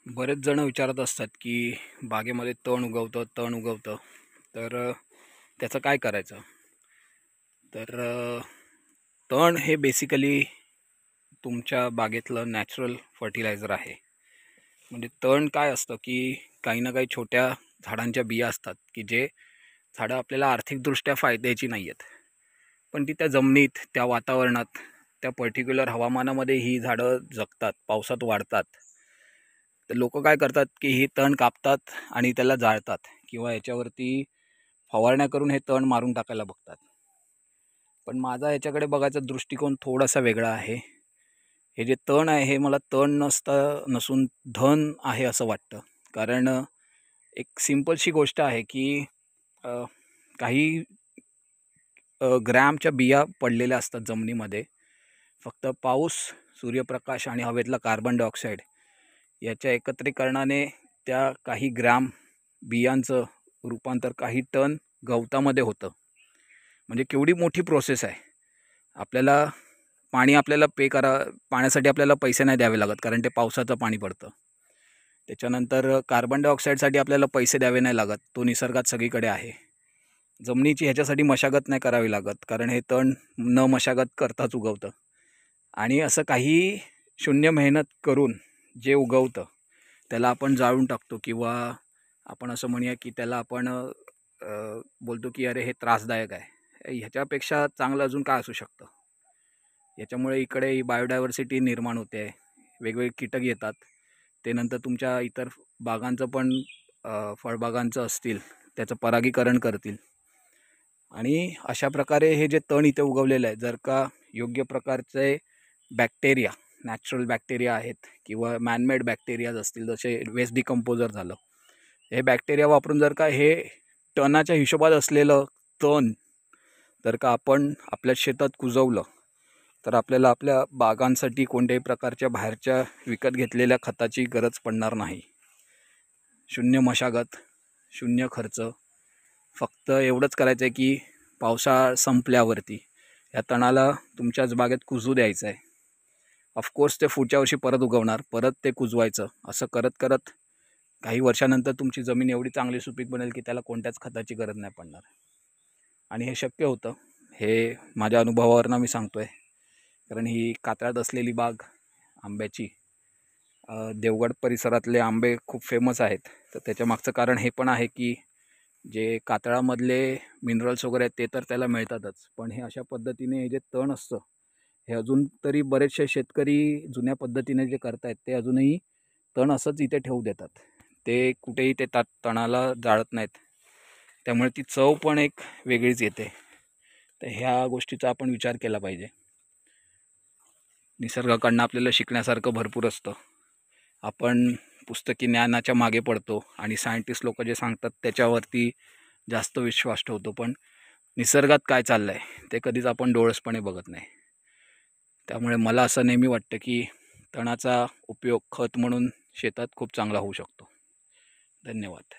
बरेच जण विचारत असतात की बागेमध्ये तण उगवतं तर त्याचं काय करायचं. तर तण हे बेसिकली तुमच्या बागेतलं नॅचरल फर्टिलायझर आहे. म्हणजे तण काय असतं की काही ना काही छोट्या झाडांच्या बिया असतात की जे झाडं आपल्याला आर्थिकदृष्ट्या फायद्याची नाही आहेत, पण ती त्या जमिनीत, त्या वातावरणात, त्या पर्टिक्युलर हवामानामध्ये ही झाडं जगतात, पावसात वाढतात. तर लोक काय करतात की ही तण कापतात आणि त्याला जाळतात किंवा याच्यावरती फवारण्या करून हे तण मारून टाकायला बघतात. पण माझा याच्याकडे बघायचा दृष्टिकोन थोडासा वेगळा आहे. हे जे तण आहे हे मला तण नसून धन आहे असं वाटतं. कारण एक सिंपलशी गोष्ट आहे की अ, काही ग्रॅमच्या बिया पडलेल्या असतात जमिनीमध्ये. फक्त पाऊस, सूर्यप्रकाश आणि हवेतला कार्बन डायऑक्साईड याच्या एकत्रीकरणाने त्या काही ग्रॅम बियांचं रूपांतर काही टन गवतामध्ये होतं. म्हणजे केवढी मोठी प्रोसेस आहे. आपल्याला पाण्यासाठी आपल्याला पैसे नाही द्यावे लागत, कारण ते पावसाचं पाणी पडतं. त्याच्यानंतर कार्बन डायऑक्साईडसाठी आपल्याला पैसे द्यावे नाही लागत, तो निसर्गात सगळीकडे आहे. जमिनीची ह्याच्यासाठी मशागत नाही करावी लागत, कारण हे तण न मशागत करताच उगवतं. आणि असं काही शून्य मेहनत करून जे उगवतं त्याला आपण जाळून टाकतो, किंवा आपण असं म्हणूया की त्याला आपण बोलतो की अरे हे त्रासदायक आहे. ह्याच्यापेक्षा चांगलं अजून काय असू शकतं. याच्यामुळे इकडे ही बायोडायव्हर्सिटी निर्माण होते आहे, वेगवेगळे कीटक येतात, ते नंतर तुमच्या इतर बागांचं पण फळबागांचं असतील त्याचं परागीकरण करतील. आणि अशा प्रकारे हे जे तण इथे उगवलेलं आहे, जर का योग्य प्रकारचे बॅक्टेरिया, नॅचरल बॅक्टेरिया आहेत किंवा मॅनमेड बॅक्टेरियाज असतील, जसे वेस्ट डिकम्पोजर झालं, हे बॅक्टेरिया वापरून जर का हे टनाच्या हिशोबात असलेलं तण जर का आपण आपल्या शेतात कुजवलं, तर आपल्याला आपल्या बागांसाठी कोणत्याही प्रकारच्या बाहेरच्या विकत घेतलेल्या खताची गरज पडणार नाही. शून्य मशागत, शून्य खर्च. फक्त एवढंच करायचं आहे की पावसाळा संपल्यावरती या तणाला तुमच्याच बागेत कुजू द्यायचं आहे. ऑफकोर्स ते पुढच्या वर्षी परत उगवणार, परत ते कुजवायचं. असं करत करत काही वर्षानंतर तुमची जमीन एवढी चांगली सुपीक बनेल की त्याला कोणत्याच खताची गरज नाही पडणार. आणि हे शक्य होतं, हे माझ्या अनुभवावरनं मी सांगतो आहे. कारण ही कातळात असलेली बाग आंब्याची, देवगड परिसरातले आंबे खूप फेमस आहेत. तर त्याच्या मागचं कारण हे पण आहे की जे कातळामधले मिनरल्स वगैरे आहेत ते तर त्याला मिळतातच, पण हे अशा पद्धतीने हे जे तण असतं हे अजून तरी बरेचसे शेतकरी जुन्या पद्धतीने जे करतायत ते अजूनही तण असंच इथे ठेवू देतात. ते कुठेही ते तणाला जाळत नाहीत. त्यामुळे ती चव पण एक वेगळीच येते. तर ह्या गोष्टीचा आपण विचार केला पाहिजे. निसर्गाकडनं आपल्याला शिकण्यासारखं भरपूर असतं. आपण पुस्तकी ज्ञानाच्या मागे पडतो आणि सायंटिस्ट लोक जे सांगतात त्याच्यावरती जास्त विश्वास ठेवतो, पण निसर्गात काय चाललं आहे ते कधीच आपण डोळसपणे बघत नाही. त्यामुळे मला असं नेहमी वाटतं की तणाचा उपयोग खत म्हणून शेतात खूप चांगला होऊ शकतो. धन्यवाद.